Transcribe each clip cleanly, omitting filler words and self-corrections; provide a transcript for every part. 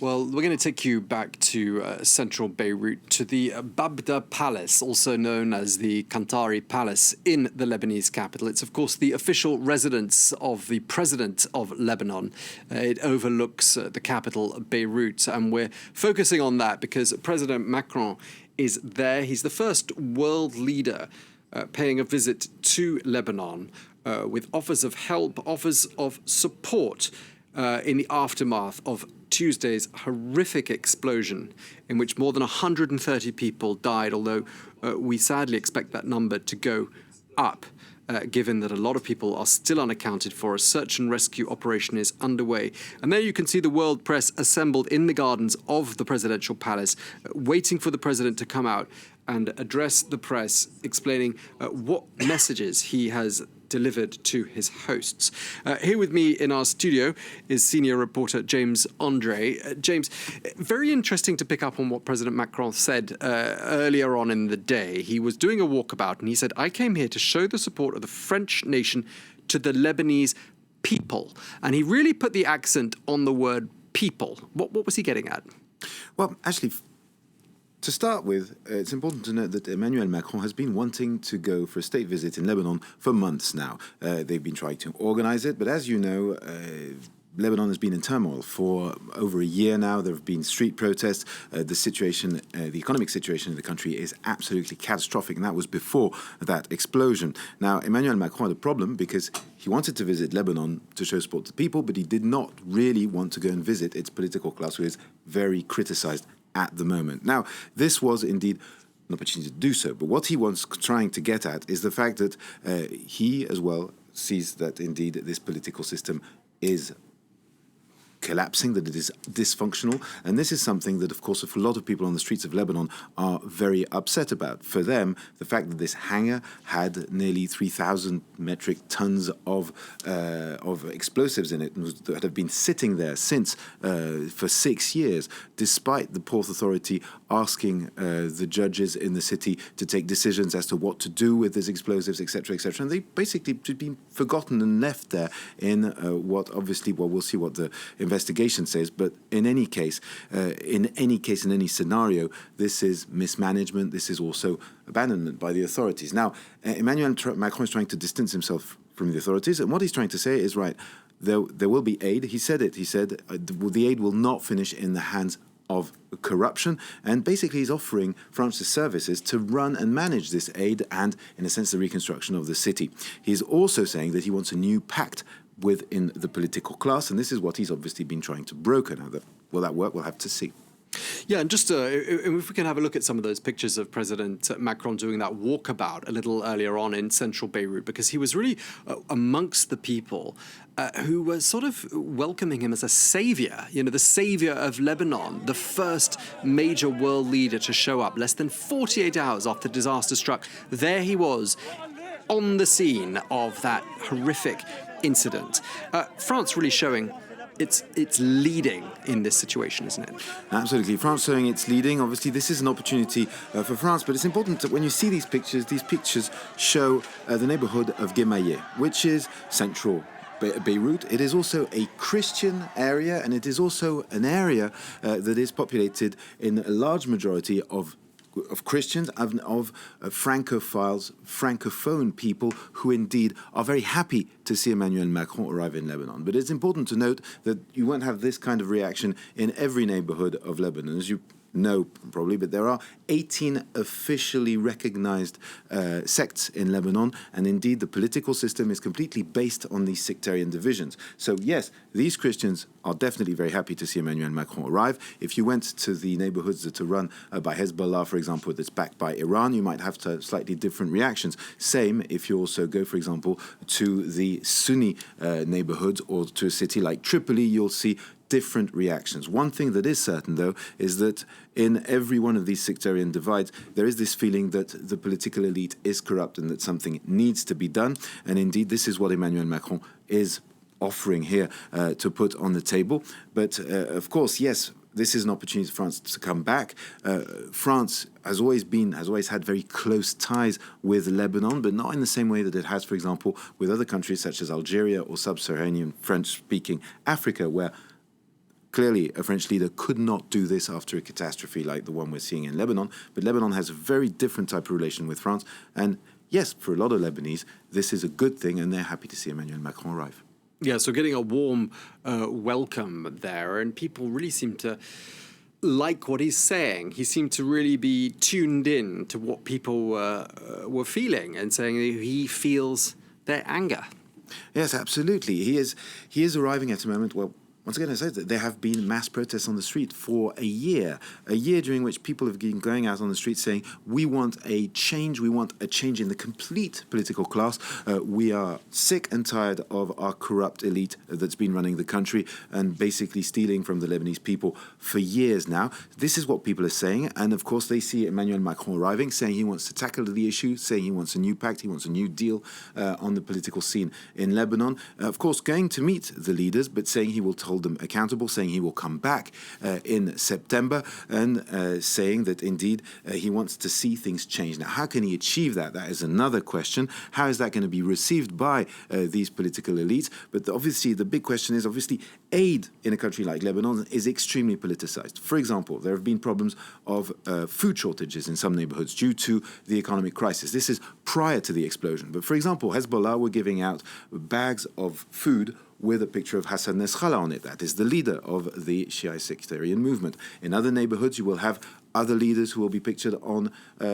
Well, we're going to take you back to central Beirut, to the Babda Palace, also known as the Kantari Palace in the Lebanese capital. It's, of course, the official residence of the president of Lebanon. It overlooks the capital, Beirut, and we're focusing on that because President Macron is there. He's the first world leader paying a visit to Lebanon with offers of help, offers of support in the aftermath of Tuesday's horrific explosion in which more than 130 people died, although we sadly expect that number to go up, given that a lot of people are still unaccounted for. A search and rescue operation is underway. And there you can see the world press assembled in the gardens of the presidential palace, waiting for the president to come out and address the press, explaining what messages he has delivered to his hosts. Here with me in our studio is senior reporter James Andre. James, very interesting to pick up on what President Macron said earlier on in the day. He was doing a walkabout and he said, "I came here to show the support of the French nation to the Lebanese people." And he really put the accent on the word people. What was he getting at? Well, actually, to start with, it's important to note that Emmanuel Macron has been wanting to go for a state visit in Lebanon for months now. They've been trying to organize it, but as you know, Lebanon has been in turmoil for over a year now. There have been street protests. The economic situation in the country is absolutely catastrophic, and that was before that explosion. Now, Emmanuel Macron had a problem because he wanted to visit Lebanon to show support to the people, but he did not really want to go and visit its political class, who is very criticized at the moment. Now, this was indeed an opportunity to do so, but what he was trying to get at is the fact that he as well sees that indeed this political system is collapsing, that it is dysfunctional. And this is something that, of course, for a lot of people on the streets of Lebanon are very upset about. For them, the fact that this hangar had nearly 3,000 metric tons of explosives in it that have been sitting there since for 6 years, despite the Port Authority asking the judges in the city to take decisions as to what to do with these explosives, etc., etc. And they basically had been forgotten and left there in what we'll see what the investigation says, but in any case, in any scenario, this is mismanagement. This is also abandonment by the authorities. Now, Emmanuel Macron is trying to distance himself from the authorities, and what he's trying to say is, right, there will be aid. He said it. He said the aid will not finish in the hands of corruption, and basically he's offering France's services to run and manage this aid and, in a sense, the reconstruction of the city. He's also saying that he wants a new pact within the political class, and this is what he's obviously been trying to broker. Now, will that work? We'll have to see. Yeah, and just if we can have a look at some of those pictures of President Macron doing that walkabout a little earlier on in central Beirut, because he was really amongst the people who were sort of welcoming him as a savior, the savior of Lebanon, the first major world leader to show up less than 48 hours after disaster struck. There he was on the scene of that horrific incident. France really showing it's leading in this situation, isn't it? Absolutely. France showing it's leading. Obviously, this is an opportunity for France, but it's important that when you see these pictures show the neighborhood of Gemayeh, which is central Beirut. It is also a Christian area, and it is also an area that is populated in a large majority of Christians, of Francophiles, Francophone people who indeed are very happy to see Emmanuel Macron arrive in Lebanon. But it's important to note that you won't have this kind of reaction in every neighborhood of Lebanon. As you know, probably, but there are 18 officially recognized sects in Lebanon, and indeed the political system is completely based on these sectarian divisions. So yes, these Christians are definitely very happy to see Emmanuel Macron arrive. If you went to the neighborhoods that are run by Hezbollah, for example, that's backed by Iran, you might have slightly different reactions. Same if you also go, for example, to the Sunni neighborhoods or to a city like Tripoli, you'll see different reactions. One thing that is certain, though, is that in every one of these sectarian divides, there is this feeling that the political elite is corrupt and that something needs to be done. And indeed, this is what Emmanuel Macron is offering here to put on the table. But of course, yes, this is an opportunity for France to come back. France has always had very close ties with Lebanon, but not in the same way that it has, for example, with other countries such as Algeria or sub-Saharan French-speaking Africa, where Clearly, a French leader could not do this after a catastrophe like the one we're seeing in Lebanon, but Lebanon has a very different type of relation with France, and yes, for a lot of Lebanese, this is a good thing, and they're happy to see Emmanuel Macron arrive. Yeah, so getting a warm welcome there, and people really seem to like what he's saying. He seemed to really be tuned in to what people were feeling and saying he feels their anger. Yes, absolutely. He is arriving at a moment where, once again, I said that there have been mass protests on the street for a year during which people have been going out on the street saying, we want a change in the complete political class. We are sick and tired of our corrupt elite that's been running the country and basically stealing from the Lebanese people for years now. This is what people are saying. And of course, they see Emmanuel Macron arriving, saying he wants to tackle the issue, saying he wants a new pact, he wants a new deal on the political scene in Lebanon. Of course, going to meet the leaders, but saying he will hold them accountable, saying he will come back in September, and saying that indeed he wants to see things change. Now, how can he achieve that? That is another question. How is that going to be received by these political elites? But obviously, the big question is, aid in a country like Lebanon is extremely politicized. For example, there have been problems of food shortages in some neighborhoods due to the economic crisis. This is prior to the explosion. But for example, Hezbollah were giving out bags of food with a picture of Hassan Nasrallah on it. That is the leader of the Shia sectarian movement. In other neighborhoods, you will have other leaders who will be pictured on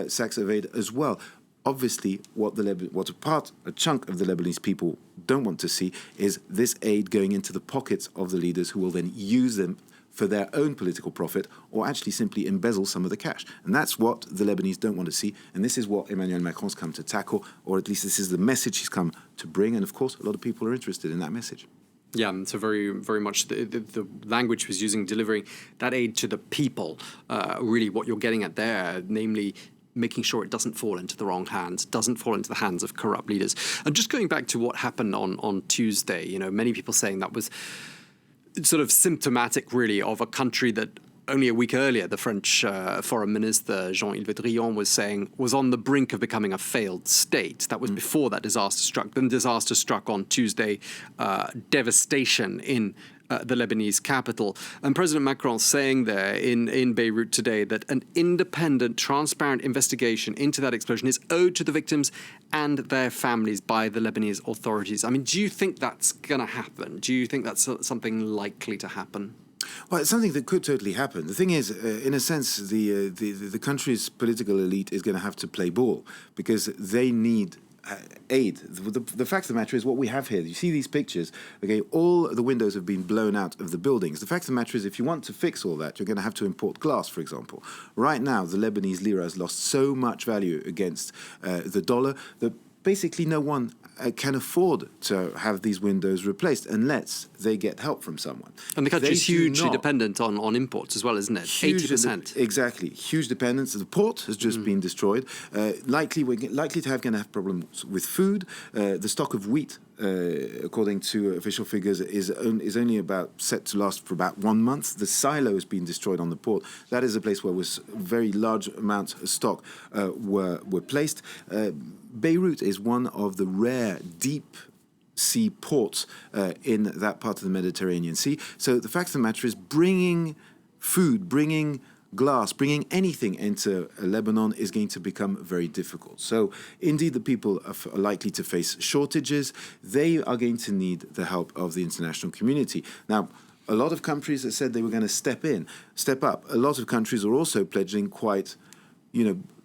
sacks of aid as well. Obviously, what a chunk of the Lebanese people don't want to see is this aid going into the pockets of the leaders who will then use them for their own political profit, or actually simply embezzle some of the cash. And that's what the Lebanese don't want to see. And this is what Emmanuel Macron's come to tackle, or at least this is the message he's come to bring. And of course, a lot of people are interested in that message. Yeah, so very, very much the language he was using, delivering that aid to the people, really what you're getting at there, namely making sure it doesn't fall into the wrong hands, doesn't fall into the hands of corrupt leaders. And just going back to what happened on Tuesday, many people saying that was sort of symptomatic, really, of a country that only a week earlier, the French Foreign Minister Jean-Yves Le Drian was saying was on the brink of becoming a failed state. That was before that disaster struck. Then disaster struck on Tuesday, devastation in the Lebanese capital. And President Macron saying there in Beirut today that an independent, transparent investigation into that explosion is owed to the victims and their families by the Lebanese authorities. I mean, do you think that's going to happen? Do you think that's something likely to happen? Well, it's something that could totally happen. The thing is, in a sense, the country's political elite is going to have to play ball because they need aid. The fact of the matter is what we have here. You see these pictures, okay, all the windows have been blown out of the buildings. The fact of the matter is if you want to fix all that, you're going to have to import glass, for example. Right now, the Lebanese lira has lost so much value against the dollar that basically no one can afford to have these windows replaced unless they get help from someone. And the country is hugely dependent on imports as well, isn't it? 80%. Exactly. Huge dependence. The port has just been destroyed. We're likely to have problems with food. The stock of wheat, according to official figures, is only about set to last for about 1 month. The silo has been destroyed on the port. That is a place where was very large amounts of stock were placed. Beirut is one of the rare deep sea ports in that part of the Mediterranean Sea. So the fact of the matter is bringing food, bringing glass, bringing anything into Lebanon is going to become very difficult. So indeed, the people are likely to face shortages. They are going to need the help of the international community. Now, a lot of countries have said they were going to step up. A lot of countries are also pledging quite,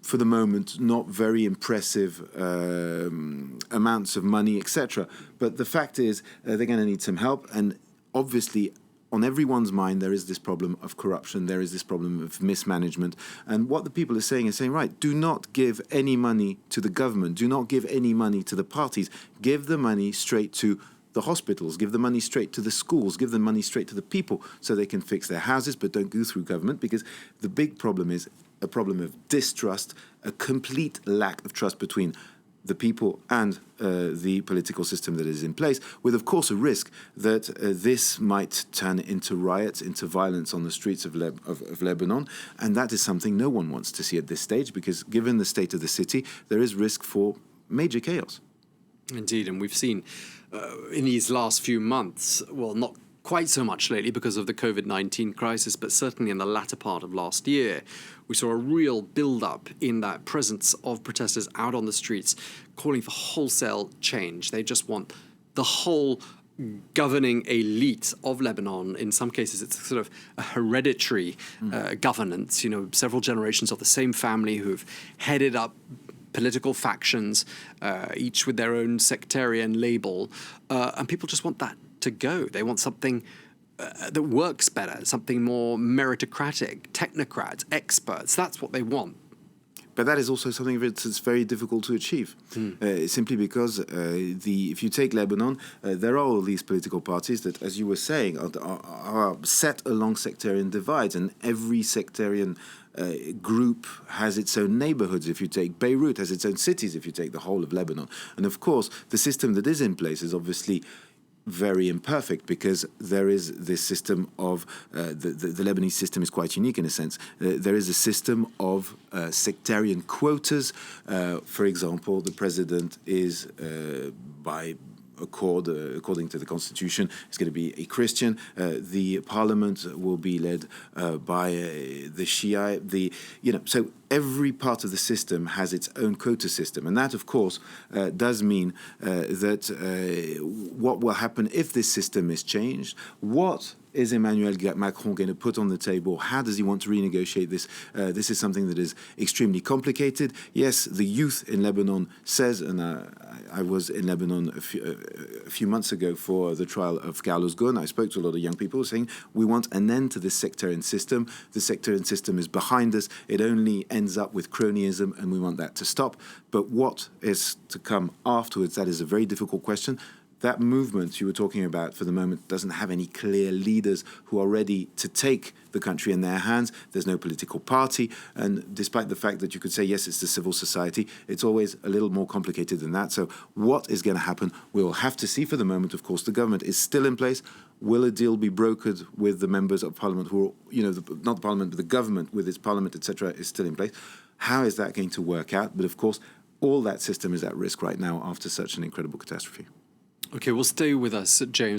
for the moment, not very impressive amounts of money, etc. But the fact is, they're going to need some help. And obviously, on everyone's mind, there is this problem of corruption. There is this problem of mismanagement. And what the people are saying right, do not give any money to the government. Do not give any money to the parties. Give the money straight to the hospitals, give the money straight to the schools, give the money straight to the people so they can fix their houses, but don't go through government, because the big problem is a problem of distrust, a complete lack of trust between the people and the political system that is in place, with, of course, a risk that this might turn into riots, into violence on the streets of Lebanon. And that is something no one wants to see at this stage, because given the state of the city, there is risk for major chaos. Indeed, and we've seen in these last few months, well, not quite so much lately because of the COVID-19 crisis, but certainly in the latter part of last year, we saw a real build-up in that presence of protesters out on the streets calling for wholesale change. They just want the whole governing elite of Lebanon. In some cases, it's sort of a hereditary governance, several generations of the same family who've headed up political factions, each with their own sectarian label, and people just want that to go. They want something that works better, something more meritocratic, technocrats, experts. That's what they want. But that is also something that's very difficult to achieve, simply because if you take Lebanon, there are all these political parties that, as you were saying, are set along sectarian divides, and every sectarian group has its own neighbourhoods. If you take Beirut, has its own cities. If you take the whole of Lebanon, and of course, the system that is in place is obviously very imperfect, because there is this system of the Lebanese system is quite unique in a sense. There is a system of sectarian quotas. For example, the president is by according to the constitution, is going to be a Christian. The parliament will be led by the Shia. So every part of the system has its own quota system, and that, of course, does mean that what will happen if this system is changed? What is Emmanuel Macron going to put on the table? How does he want to renegotiate this? This is something that is extremely complicated. Yes, the youth in Lebanon says, and I was in Lebanon a few months ago for the trial of Carlos Ghosn. I spoke to a lot of young people saying, we want an end to this sectarian system. The sectarian system is behind us. It only ends up with cronyism, and we want that to stop. But what is to come afterwards? That is a very difficult question. That movement you were talking about for the moment doesn't have any clear leaders who are ready to take the country in their hands. There's no political party. And despite the fact that you could say, yes, it's the civil society, it's always a little more complicated than that. So what is going to happen? We will have to see. For the moment, of course, the government is still in place. Will a deal be brokered with the members of parliament who are, not the parliament, but the government with its parliament, etc., is still in place? How is that going to work out? But of course, all that system is at risk right now after such an incredible catastrophe. Okay, well, stay with us, James.